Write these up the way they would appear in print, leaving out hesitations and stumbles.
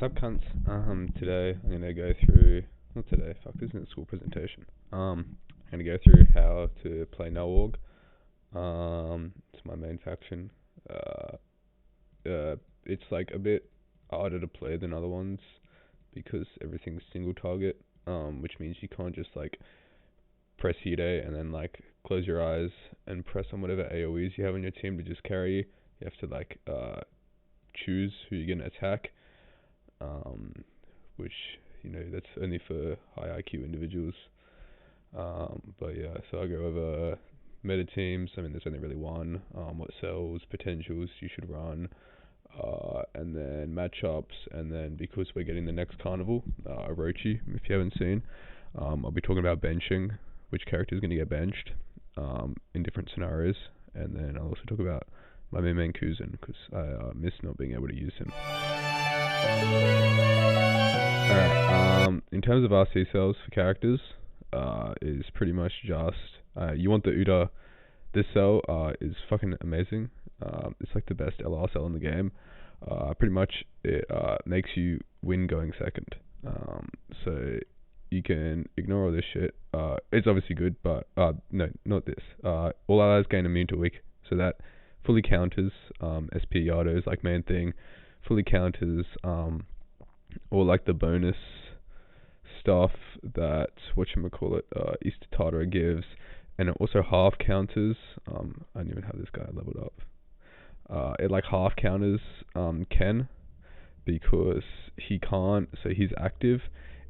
Sup cunts, today I'm gonna go through, not today, fuck, this isn't a school presentation. I'm gonna go through how to play no org. It's my main faction. It's like a bit harder to play than other ones because everything's single target, which means you can't just like press Hide and then like close your eyes and press on whatever AoEs you have on your team to just carry you. You have to like, choose who you're gonna attack, which, that's only for high IQ individuals. But yeah, so I go over meta teams. I mean, there's only really one. What cells, potentials you should run, and then matchups, and then because we're getting the next carnival, Orochi, if you haven't seen, I'll be talking about benching, which character is going to get benched, in different scenarios, and then I'll also talk about my main Kuzin, because I miss not being able to use him. Alright, in terms of RC cells for characters, is pretty much just, you want the Uda. This cell, is fucking amazing. It's like the best LR cell in the game. Pretty much, it, makes you win going second. So, you can ignore all this shit. It's obviously good, but, no, not this. All allies gain immune to weak, so that fully counters, SP Yado's like main thing, fully counters, all like the bonus stuff that whatchamacallit, Easter Tartara gives, and it also half counters, I don't even have this guy leveled up. It like half counters Ken, because he can't, so he's active,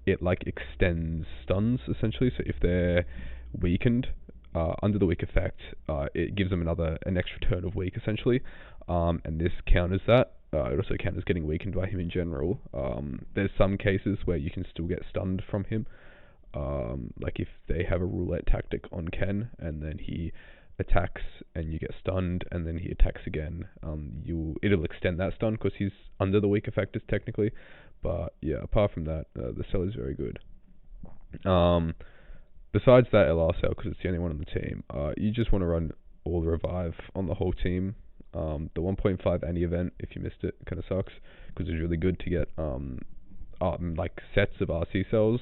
it like extends stuns essentially, so if they're weakened, under the weak effect, it gives them an extra turn of weak essentially, and this counters that. It also counters getting weakened by him in general. There's some cases where you can still get stunned from him, like if they have a roulette tactic on Ken and then he attacks and you get stunned and then he attacks again, it'll extend that stun because he's under the weak effect technically. But yeah, apart from that, the cell is very good. Besides that LR cell, because it's the only one on the team, you just want to run all revive on the whole team. The 1.5 any event, if you missed it, kind of sucks, because it's really good to get like sets of RC cells.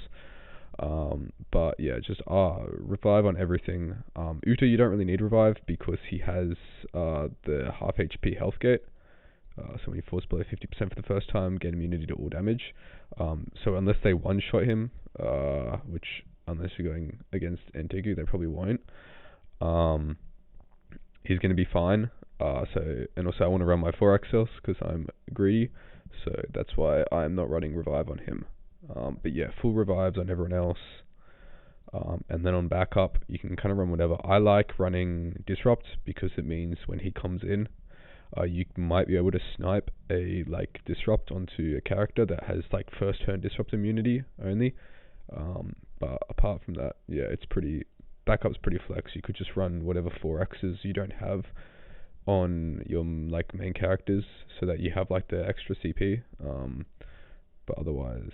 But yeah, just revive on everything. Uta, you don't really need revive because he has the half HP health gate. So when he falls below 50% for the first time, gain immunity to all damage. So unless they one-shot him, which unless you're going against Antigu, they probably won't. He's going to be fine. And also I want to run my 4x cells because I'm greedy, so that's why I'm not running revive on him. But yeah, full revives on everyone else. And then on backup, you can kind of run whatever. I like running disrupt because it means when he comes in, you might be able to snipe a like disrupt onto a character that has like first turn disrupt immunity only. But apart from that, yeah, backup's pretty flex. You could just run whatever 4x's you don't have on your like main characters, so that you have like the extra CP. But otherwise,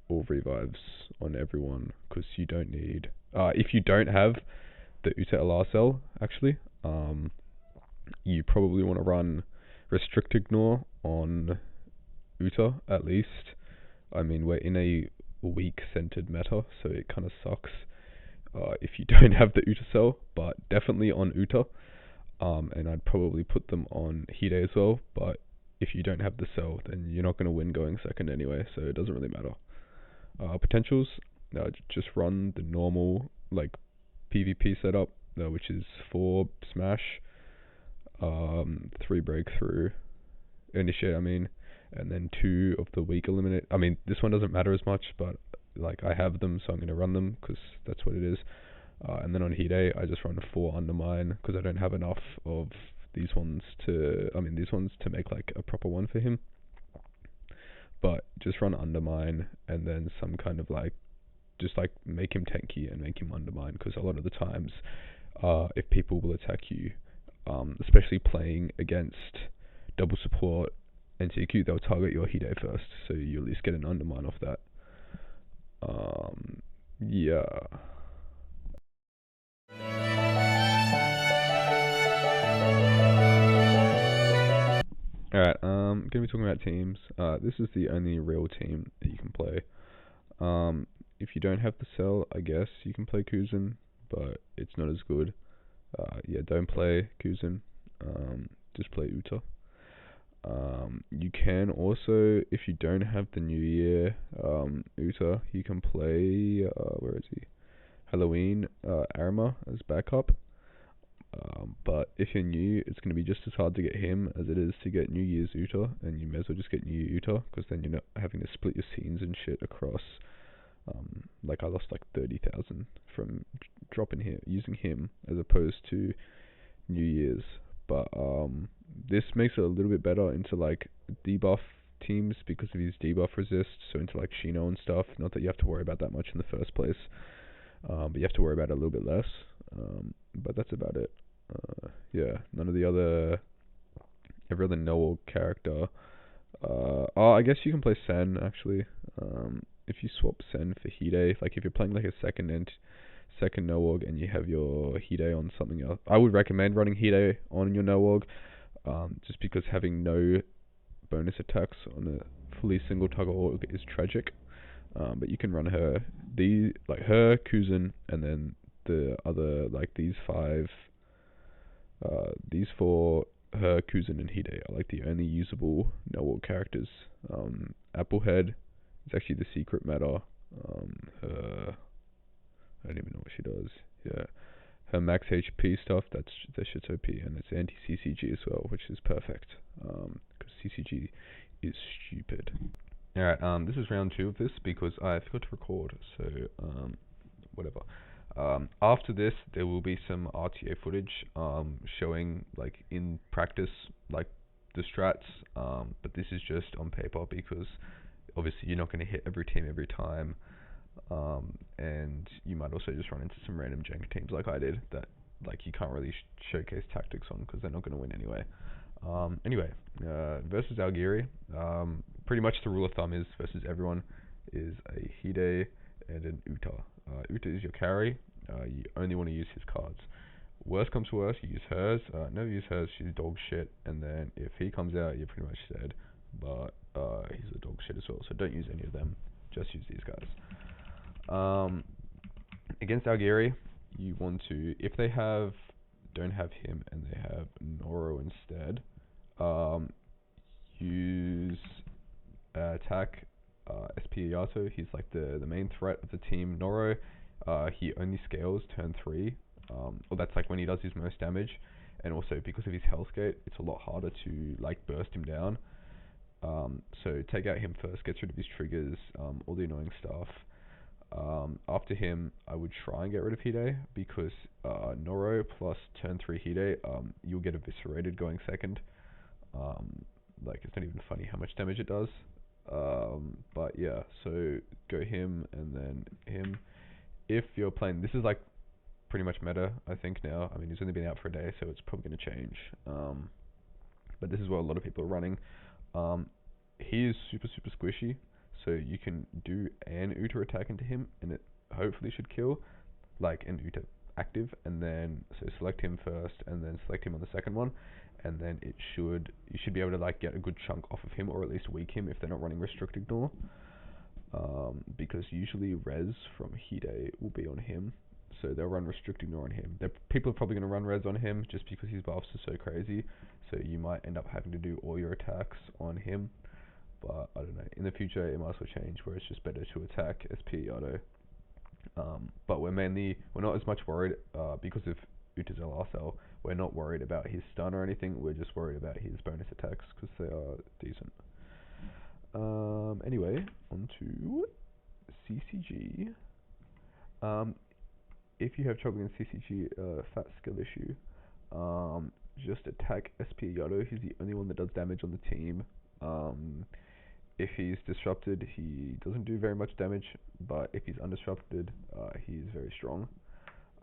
all revives on everyone, because you don't need. If you don't have the Uta LR cell, actually, you probably want to run restrict ignore on Uta at least. I mean, we're in a weak centered meta, so it kind of sucks if you don't have the Uta cell, but definitely on Uta. And I'd probably put them on Hide as well, but if you don't have the cell, then you're not going to win going second anyway, so it doesn't really matter. Potentials, just run the normal like PvP setup, which is 4 smash, 3 breakthrough, initiate and then 2 of the weak eliminate. I mean, this one doesn't matter as much, but like I have them, so I'm going to run them because that's what it is. And then on Hide, I just run 4 undermine because I don't have enough of these ones to make like a proper one for him. But just run undermine and then some kind of like, just like make him tanky and make him undermine, because a lot of the times, if people will attack you, especially playing against double support and TQ, they'll target your Hide first, so you at least get an undermine off that. Yeah. Alright, gonna be talking about teams. This is the only real team that you can play. If you don't have the cell, I guess you can play Kuzin, but it's not as good. Yeah, don't play Kuzin. Just play Uta. You can also, if you don't have the New Year, Uta, you can play, where is he? Halloween, Arima as backup. But if you're new, it's going to be just as hard to get him as it is to get New Year's Uta, and you may as well just get New Year Uta, because then you're not having to split your scenes and shit across. Like I lost like 30,000 from dropping him, using him as opposed to New Year's. But this makes it a little bit better into like debuff teams because of his debuff resist, so into like Shino and stuff. Not that you have to worry about that much in the first place, but you have to worry about it a little bit less. But that's about it. Yeah, none of the other, every other no character. Oh, I guess you can play Sen actually. If you swap Sen for Hide, like if you're playing like a second Noog and you have your Hide on something else, I would recommend running Hide on your Noog, just because having no bonus attacks on a fully single target org is tragic. But you can run her, her Kuzin, and then the other like these four, her, Kuzin, and Hide are like the only usable Noog characters. Applehead is actually the secret matter. Her, I don't even know what she does. Yeah, her max HP stuff, that shit's OP, and it's anti CCG as well, which is perfect. Because CCG is stupid. Alright, this is round 2 of this because I forgot to record, so whatever. After this, there will be some RTA footage showing like in practice like the strats, but this is just on paper because obviously you're not going to hit every team every time, and you might also just run into some random jank teams like I did that like you can't really showcase tactics on because they're not going to win anyway. Anyway, versus Algiri, pretty much the rule of thumb is versus everyone is a Hide and an Uta. Uta is your carry. You only want to use his cards. Worst comes to worst, you use hers. Never use hers, she's dog shit. And then if he comes out, you're pretty much dead. But he's a dog shit as well, so don't use any of them. Just use these guys. Against Algiri, you want to, if they don't have him and they have Noro instead, use attack SP Yato. He's like the main threat of the team. Noro, he only scales turn 3, or that's like when he does his most damage, and also because of his health gate, it's a lot harder to like burst him down. So take out him first, get rid of his triggers, all the annoying stuff. After him, I would try and get rid of Hide because Noro plus turn 3 Hide, you'll get eviscerated going second. Like it's not even funny how much damage it does. But yeah, so go him and then him. If you're playing, this is like pretty much meta, I think now. I mean, he's only been out for a day, so it's probably going to change. But this is what a lot of people are running. He is super squishy, so you can do an Uta attack into him, and it hopefully should kill, like an Uta active, and then so select him first, and then select him on the second one, and then you should be able to like get a good chunk off of him, or at least weak him if they're not running restrict ignore, because usually res from Hide will be on him, so they'll run restrict ignore on him. People are probably going to run res on him just because his buffs are so crazy, so you might end up having to do all your attacks on him. But I don't know, in the future it might as well change where it's just better to attack SP Yato. But we're not as much worried because of Uta's LRSL. We're not worried about his stun or anything, we're just worried about his bonus attacks because they are decent. Anyway, on to CCG. If you have trouble in CCG, fat skill issue, just attack SP Yato. He's the only one that does damage on the team. If he's disrupted, he doesn't do very much damage, but if he's undisrupted, he is very strong.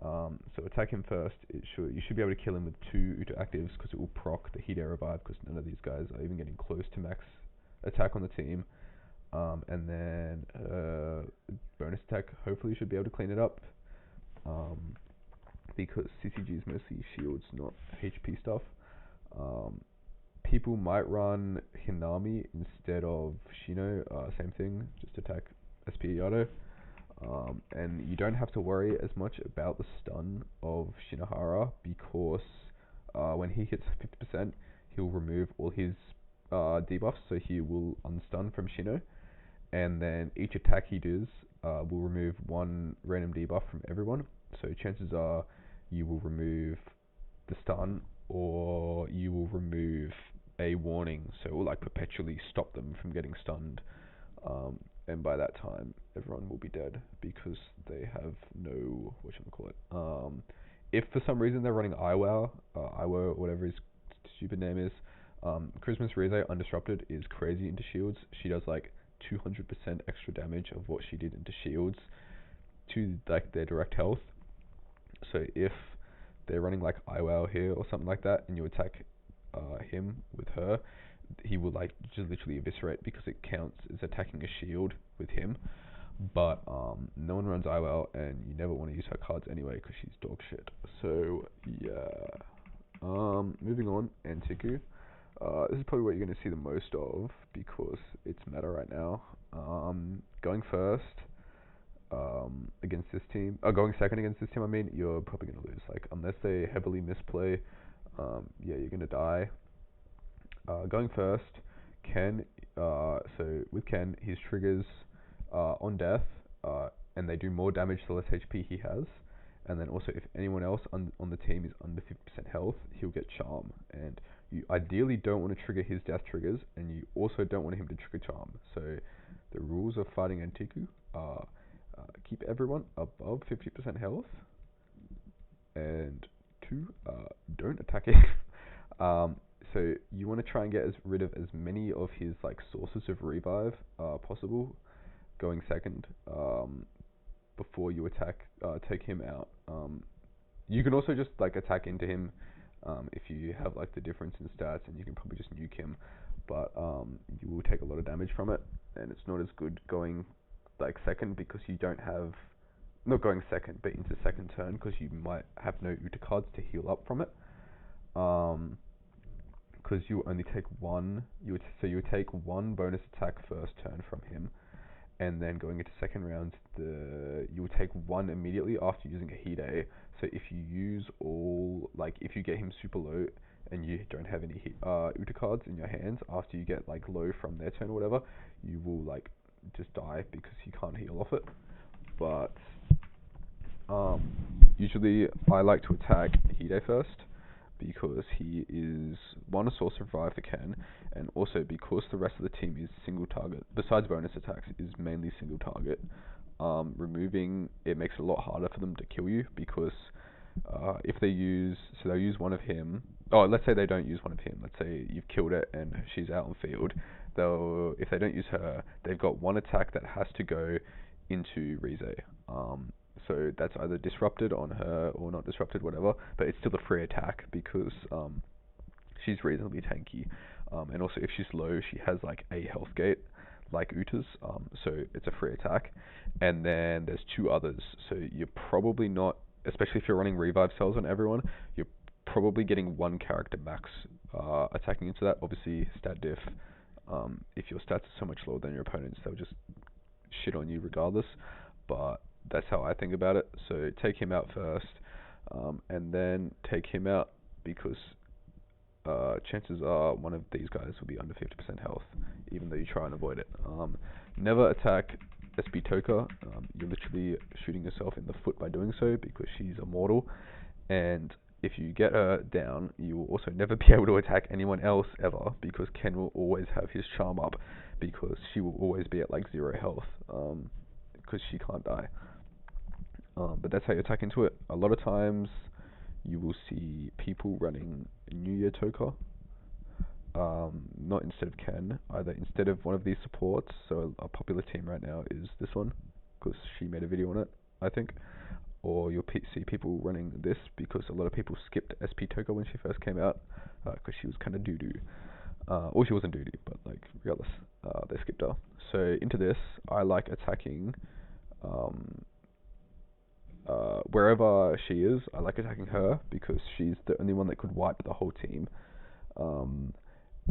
So attack him first. You should be able to kill him with 2 Uta actives because it will proc the Hide revive because none of these guys are even getting close to max attack on the team. And then bonus attack, hopefully you should be able to clean it up, because CCG is mostly shields, not HP stuff. People might run Hinami instead of Shino, same thing, just attack SP auto. And you don't have to worry as much about the stun of Shinohara because when he hits 50%, he'll remove all his debuffs, so he will unstun from Shino, and then each attack he does will remove one random debuff from everyone. So chances are you will remove the stun, or you will remove a warning, so it will like perpetually stop them from getting stunned. And by that time, everyone will be dead because they have no whatchamacallit. If for some reason they're running Iwo, whatever his stupid name is, Christmas Rize undisrupted is crazy into shields. She does like 200% extra damage of what she did into shields to like their direct health. So if they're running like Iwo here or something like that, and you attack him with her, he will like just literally eviscerate because it counts as attacking a shield with him. But no one runs Iwo, and you never want to use her cards anyway because she's dog shit. So yeah. Moving on, Antiku. This is probably what you're going to see the most of because it's meta right now. Going first against this team, going second against this team, I mean, you're probably going to lose. Like, unless they heavily misplay, yeah, you're going to die. Going first, Ken, so with Ken, his triggers on death, and they do more damage the less HP he has. And then also, if anyone else on the team is under 50% health, he'll get Charm. And you ideally don't want to trigger his death triggers, and you also don't want him to trigger Charm. So the rules of fighting Antiku are keep everyone above 50% health, and 2, don't attack him. So you want to try and get rid of as many of his like sources of revive possible going second, before you take him out. You can also just like attack into him if you have like the difference in stats, and you can probably just nuke him, but you will take a lot of damage from it, and it's not as good going like second because you don't have, not going second, but into second turn because you might have no Uta cards to heal up from it. Because you only take one, you would take one bonus attack first turn from him, and then going into second round, you would take one immediately after using a Hide. So if you use all, like if you get him super low and you don't have any Uta cards in your hands after you get like low from their turn or whatever, you will like just die because you can't heal off it. But usually I like to attack Hide first, because he is one, a source of revive for Ken, and also because the rest of the team is single target, besides bonus attacks, is mainly single target. Removing it makes it a lot harder for them to kill you, because if they'll use one of him. Oh, let's say they don't use one of him. Let's say you've killed it and she's out on field. If they don't use her, they've got one attack that has to go into Rize. So that's either disrupted on her or not disrupted, whatever, but it's still a free attack because she's reasonably tanky. And also if she's low, she has like a health gate like Uta's, so it's a free attack. And then there's 2 others, so you're probably not, especially if you're running revive cells on everyone, you're probably getting 1 character max attacking into that. Obviously stat diff, if your stats are so much lower than your opponents, they'll just shit on you regardless. But that's how I think about it. So take him out first, and then take him out because chances are one of these guys will be under 50% health, even though you try and avoid it. Never attack SB Toka. You're literally shooting yourself in the foot by doing so because she's immortal, and if you get her down, you will also never be able to attack anyone else ever, because Ken will always have his charm up, because she will always be at like 0 health, because she can't die. But that's how you attack into it. A lot of times you will see people running New Year Toka, not instead of Ken, either instead of one of these supports. So a popular team right now is this one, because she made a video on it, I think. Or you'll see people running this, because a lot of people skipped SP Toka when she first came out, because she was kind of doo-doo. Or she wasn't doo-doo, but like regardless, they skipped her. So into this, I like attacking wherever she is. I like attacking her because she's the only one that could wipe the whole team.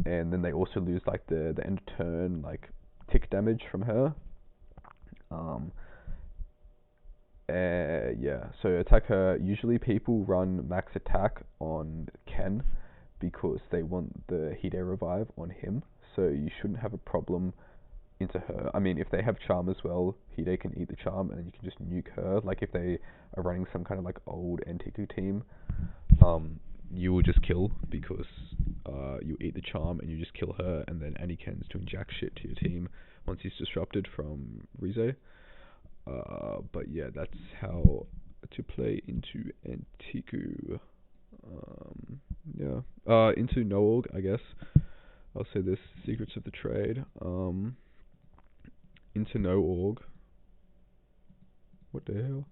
and then they also lose like the end of turn like tick damage from her. Um, yeah, so attack her. Usually people run max attack on Ken because they want the Hide revive on him. So you shouldn't have a problem into her. I mean, if they have charm as well, Hide can eat the charm and then you can just nuke her. Like if they are running some kind of like old Antiku team, you will just kill because you eat the charm and you just kill her, and then Annie Ken's doing jack shit to your team once he's disrupted from Rize. But yeah, that's how to play into Antiku. Yeah. Into Noorg, I guess. I'll say this: Secrets of the Trade. Into Noorg. What the hell?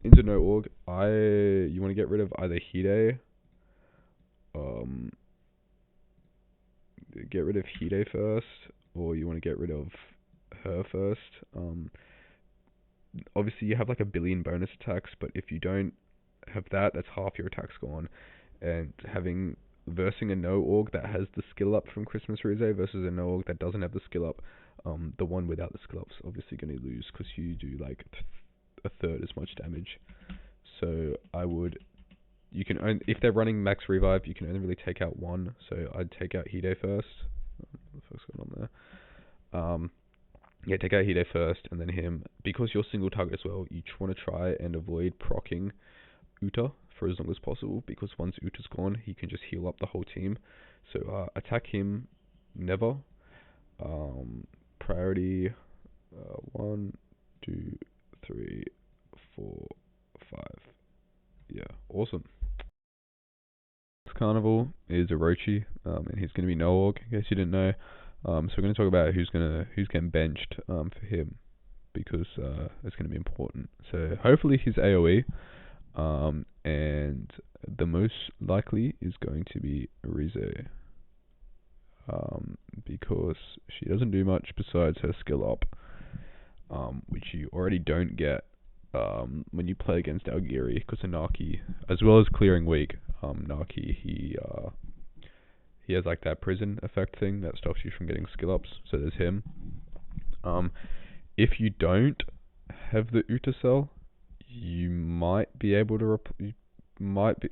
Into Noorg. You want to get rid of either Hide. Get rid of Hide first, or you want to get rid of her first. Obviously you have like a billion bonus attacks, but if you don't have that, that's half your attacks gone. And versing a Noorg that has the skill up from Christmas Rize versus a Noorg that doesn't have the skill up, the one without the skill up's obviously going to lose because you do like a third as much damage. So you can only, if they're running max revive, you can only really take out one. So I'd take out Hide first. What the fuck's going on there? Yeah, take out Hide first, and then him. Because you're single target as well, you just want to try and avoid proccing Uta for as long as possible, because once Uta's gone, he can just heal up the whole team. So attack him, never. Priority 1, 2, 3, 4, 5. Yeah, awesome. This carnival is Orochi, and he's going to be Noorg, in case you didn't know. So we're going to talk about who's getting benched for him, because it's going to be important. So hopefully he's AoE, and the most likely is going to be Rize, because she doesn't do much besides her skill up, which you already don't get when you play against Algiri, because Anaki, as well as clearing weak, Naki, he has like that prison effect thing that stops you from getting skill ups. So there's him. If you don't have the Uta cell, you might be able to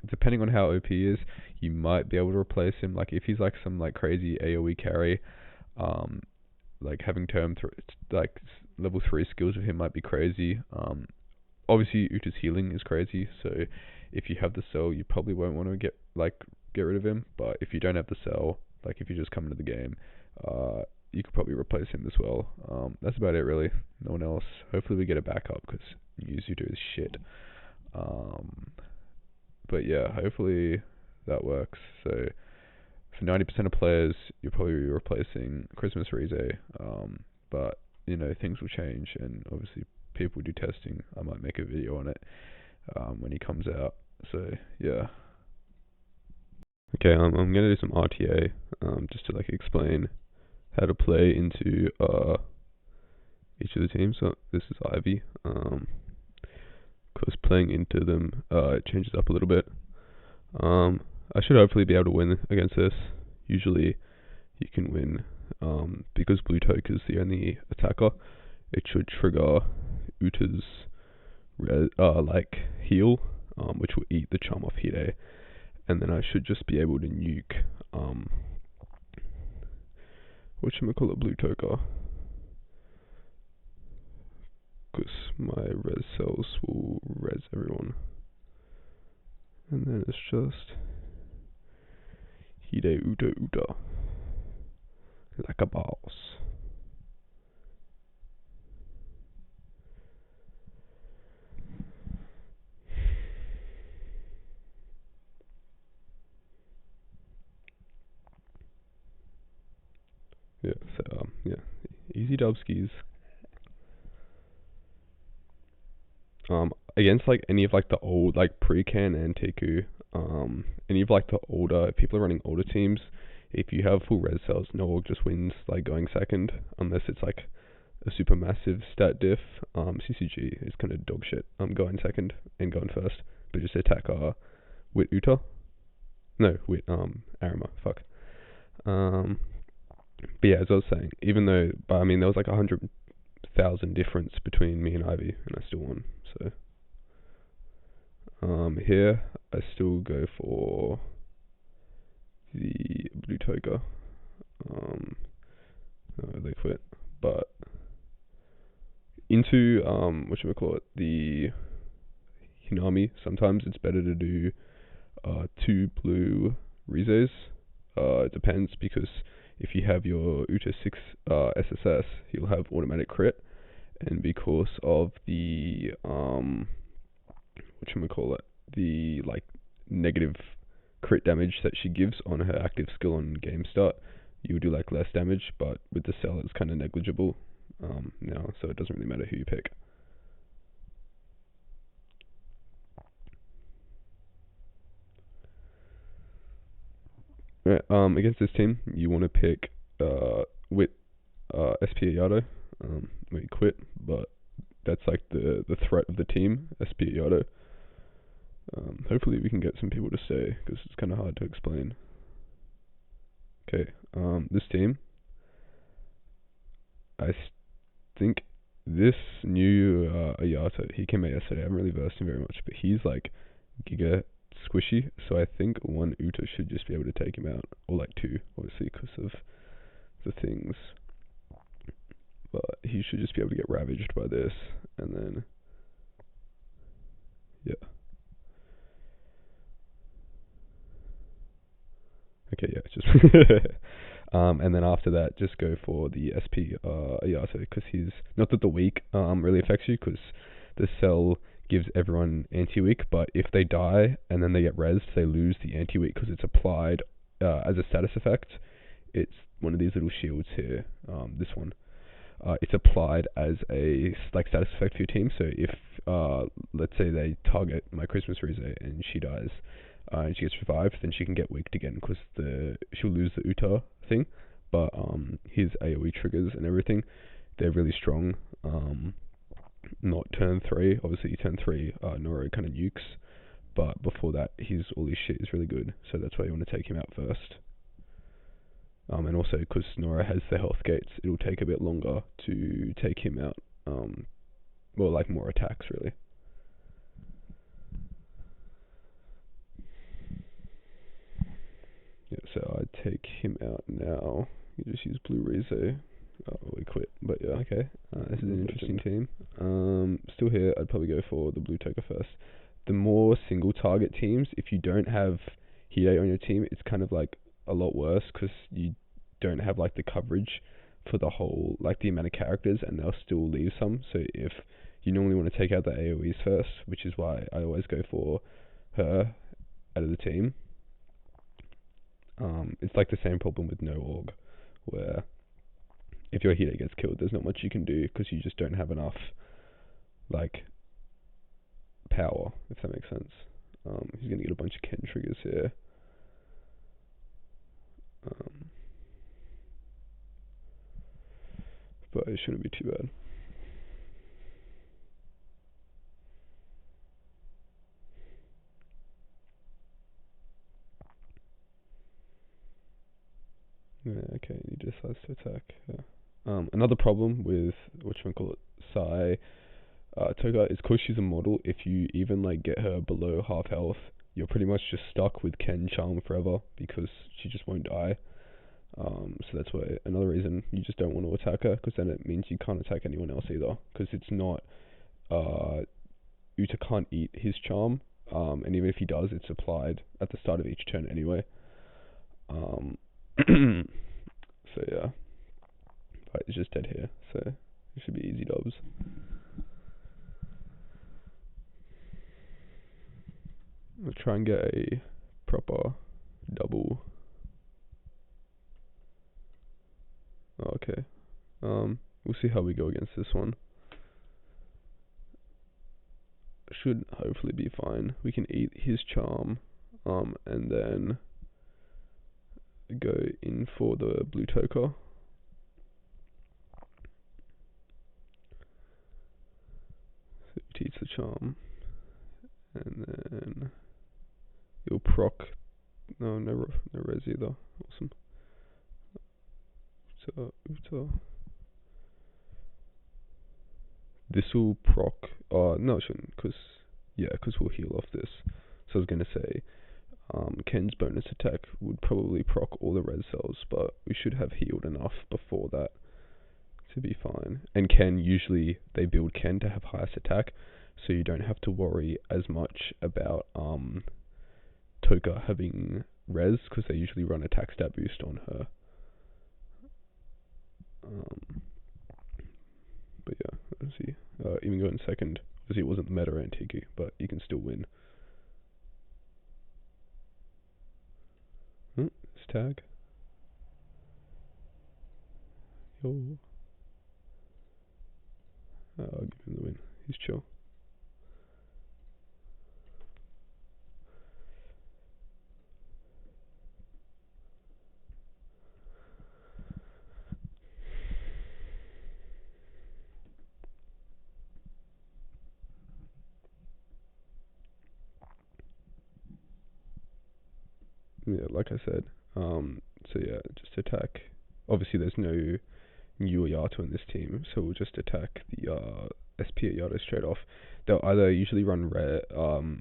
depending on how OP he is, you might be able to replace him. Like if he's like some like crazy AoE carry, like having like level 3 skills with him might be crazy. Obviously Uta's healing is crazy, so if you have the cell, you probably won't want to get rid of him. But if you don't have the cell, like if you just come into the game, you could probably replace him as well. That's about it really. No one else. Hopefully we get a backup, because Uta is shit. But yeah, hopefully that works. So for 90% of players, you'll probably be replacing Christmas Rize. But you know, things will change, and obviously people do testing. I might make a video on it when he comes out. So yeah. Okay, I'm gonna do some RTA just to like explain how to play into each of the teams. So this is Ivy. Because playing into them it changes up a little bit. I should hopefully be able to win against this. Usually you can win because Blue Toke is the only attacker. It should trigger Uta's like heal, which will eat the charm off Hide, and then I should just be able to nuke whatchamacallit Blue Toker, because my res cells will res everyone, and then it's just Hide Uta like a boss. Yeah, so yeah, easy dubskis. Against like any of like the old like pre-can and Teku, any of like the older, if people are running older teams, if you have full res cells, Noorg just wins like going second, unless it's like a super massive stat diff. CCG is kind of dog shit. Going second and going first, but just attack with Uta. No, with Arima. Fuck. But yeah, as I was saying, even though, but I mean, there was like 100,000 difference between me and Ivy, and I still won. So, here I still go for the blue toga. They quit, but into the Hinami. Sometimes it's better to do two blue Rizes. It depends, because if you have your Uta 6 SSS, he'll have automatic crit, and because of the the like negative crit damage that she gives on her active skill on game start, you do like less damage, but with the cell it's kind of negligible now, so it doesn't really matter who you pick. Right, against this team, you want to pick Wit SP Ayato. We quit, but that's like the threat of the team, SP Ayato. Hopefully we can get some people to stay, because it's kind of hard to explain. Okay, this team, I think this new Ayato, he came out yesterday. I haven't really versed him very much, but he's like giga squishy, so I think one Uta should just be able to take him out, or like two, obviously, because of the things. But he should just be able to get ravaged by this, and then, yeah. Okay, yeah, just and then after that, just go for the SP Ayato, because he's not that the weak really affects you, because the cell gives everyone anti-weak, but if they die and then they get rezzed, they lose the anti-weak because it's applied as a status effect. It's one of these little shields here. This one. It's applied as a like status effect for your team. So if let's say they target my Christmas Rize and she dies, and she gets revived, then she can get wicked again, because she'll lose the Uta thing. But his AoE triggers and everything, they're really strong. Not turn 3. Obviously, turn 3, Noro kind of nukes. But before that, all his shit is really good. So that's why you want to take him out first. And also, because Nora has the health gates, it'll take a bit longer to take him out. Well, like more attacks, really. Yeah, so I take him out now. You just use Blue Rize. Oh, we quit. But yeah, okay. This is an interesting team. Still here, I'd probably go for the Blue Toga first. The more single target teams, if you don't have Hide on your team, it's kind of like a lot worse, because you don't have like the coverage for the whole, like the amount of characters, and they'll still leave some. So if you normally want to take out the AoEs first, which is why I always go for her out of the team. It's like the same problem with no org, where if your Hide gets killed, there's not much you can do, because you just don't have enough like power, if that makes sense. He's gonna get a bunch of Ken triggers here. But it shouldn't be too bad. Yeah, okay, he decides to attack. Yeah. Another problem with Sai Toga is, because she's a model, if you even like get her below half health, you're pretty much just stuck with Ken Charm forever, because she just won't die. So that's why another reason you just don't want to attack her, because then it means you can't attack anyone else either, because it's not Uta can't eat his charm, and even if he does, it's applied at the start of each turn anyway. So yeah, but it's just dead here, so it should be easy dubs. I'll try and get a proper double. Oh, okay. We'll see how we go against this one. Should hopefully be fine. We can eat his charm, and then go in for the blue toka. So he eats the charm, and then he'll proc. No res either. Awesome. so this will proc. No, it shouldn't, because we'll heal off this. So I was gonna say, Ken's bonus attack would probably proc all the red cells, but we should have healed enough before that to be fine. And Ken, usually they build Ken to have highest attack, so you don't have to worry as much about Toka having res, because they usually run attack stat boost on her. But yeah, let's see. Even going second, obviously it wasn't the meta Antiku, but you can still win. This tag. Yo. I'll give him the win. He's chill. Yeah, like I said. So yeah, just attack. Obviously, there's no new Yato in this team, so we'll just attack the SP Yato straight off. They'll either usually run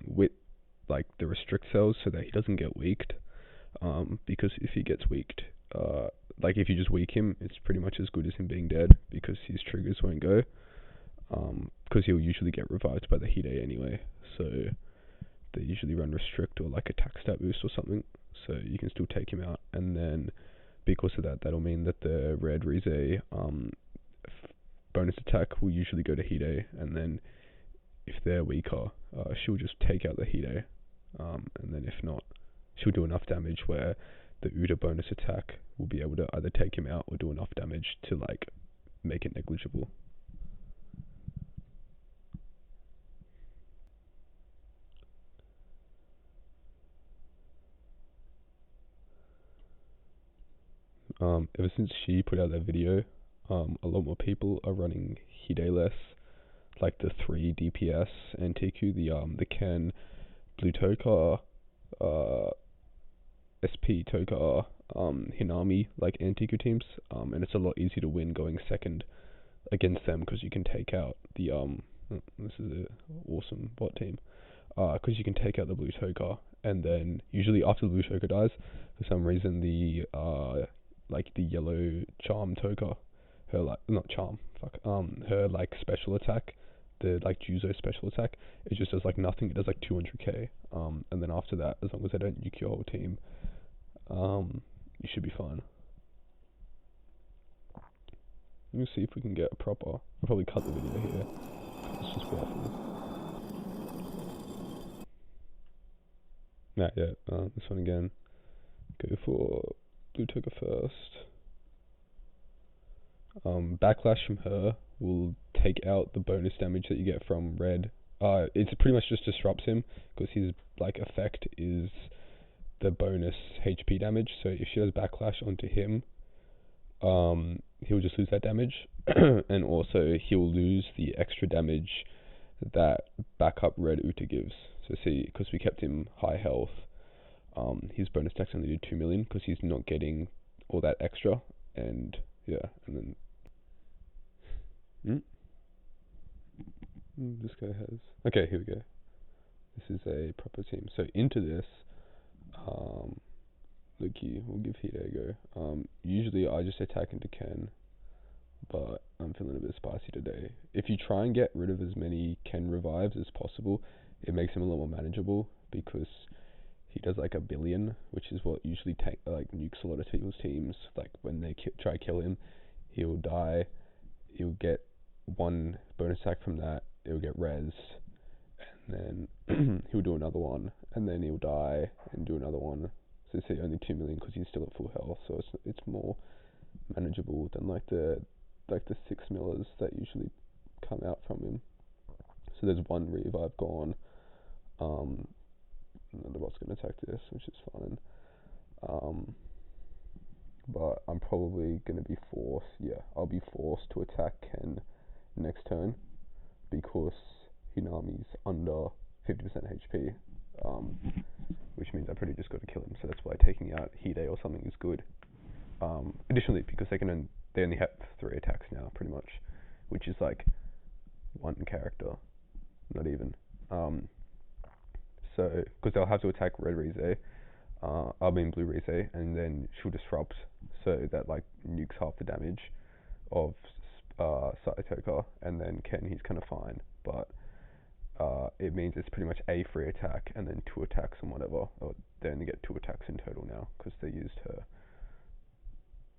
with like the restrict cells so that he doesn't get weaked. Because if he gets weaked, like if you just weak him, it's pretty much as good as him being dead because his triggers won't go. Because he'll usually get revived by the Hide anyway. So they usually run restrict or like attack stat boost or something. So you can still take him out, and then because of that, that'll mean that the red Rize bonus attack will usually go to Hide, and then if they're weaker, she'll just take out the Hide, and then if not, she'll do enough damage where the Uda bonus attack will be able to either take him out or do enough damage to like make it negligible. Ever since she put out that video, a lot more people are running Hide less, like the 3 DPS Antiku, the Ken, Blue Toka, SP Toka, Hinami, like Antiku teams, and it's a lot easier to win going second against them because you can take out the this is an awesome bot team, because you can take out the Blue Toka, and then usually after the Blue Toka dies, for some reason the like the yellow charm Toka, her like not charm, her like special attack, the like Juzo special attack, it just does like nothing. It does like 200k. And then after that, as long as they don't nuke your whole team, you should be fine. Let me see if we can get a proper. I'll probably cut the video here. It's just waffle. Nah, yeah. This one again. Go for Blue Toka first. Backlash from her will take out the bonus damage that you get from red. It pretty much just disrupts him because his like effect is the bonus HP damage. So if she does backlash onto him, he'll just lose that damage, and also he'll lose the extra damage that backup red Uta gives. So see, because we kept him high health, his bonus attacks only do 2 million because he's not getting all that extra, and yeah, and then this guy has. Okay, here we go. This is a proper team. So into this, Luki, we'll give Hide a go. Usually I just attack into Ken, but I'm feeling a bit spicy today. If you try and get rid of as many Ken revives as possible, it makes him a lot more manageable because he does like 1 billion, which is what usually nukes a lot of people's teams. Like when they try to kill him, he'll die. He'll get 1 bonus attack from that. He'll get res, and then he'll do another one, and then he'll die and do another one. So say only 2 million because he's still at full health. So it's more manageable than like the 6 millers that usually come out from him. So there's 1 revive gone. And then the bot's gonna attack this, which is fine. But I'm probably gonna be forced. Yeah, I'll be forced to attack Ken next turn because Hinami's under 50% HP. Which means I pretty just got to kill him. So that's why taking out Hide or something is good. Additionally, because they can they only have 3 attacks now, pretty much, which is like one character, not even. So because they'll have to attack Red Rize, Blue Rize, and then she'll disrupt, so that like nukes half the damage of Saitoka, and then Ken, he's kind of fine, but it means it's pretty much a free attack and then 2 attacks and whatever. Or they only get 2 attacks in total now because they used her.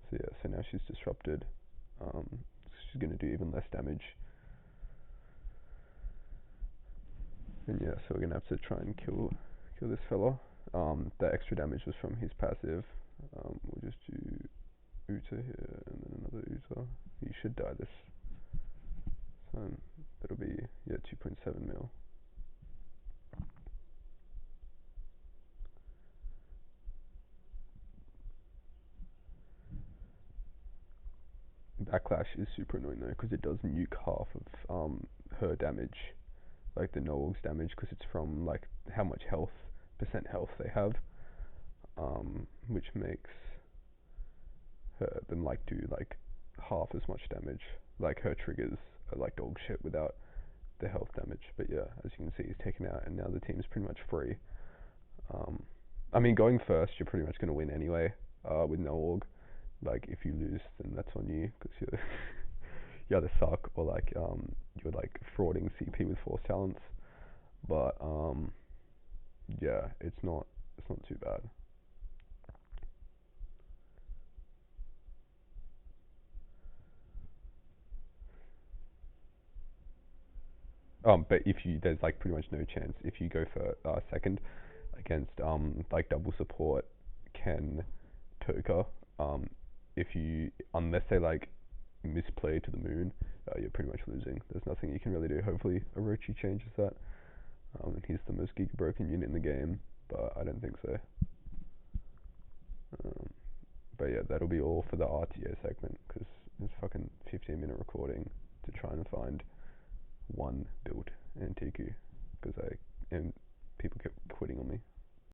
So yeah, so now she's disrupted. She's gonna do even less damage. And yeah, so we're gonna have to try and kill this fella. That extra damage was from his passive. We'll just do Uta here and then another Uta. He should die this time. That'll be 2.7 mil. Backlash is super annoying though because it does nuke half of her damage, like the Noog's damage, because it's from like how much percent health they have, which makes them like do like half as much damage. Like her triggers are like dog shit without the health damage. But yeah, as you can see, he's taken out, and now the team's pretty much free. I mean, going first, you're pretty much going to win anyway. With Noog, like if you lose, then that's on you because you're you either suck or like you're like frauding CP with force talents. But yeah, it's not too bad. But if you there's like pretty much no chance if you go for second against like double support Ken Toka, if you unless they like misplay to the moon, you're pretty much losing. There's nothing you can really do. Hopefully Orochi changes that. And he's the most giga broken unit in the game, but I don't think so. But yeah, that'll be all for the RTA segment because it's fucking 15-minute recording to try and find one build in Tiku because people kept quitting on me.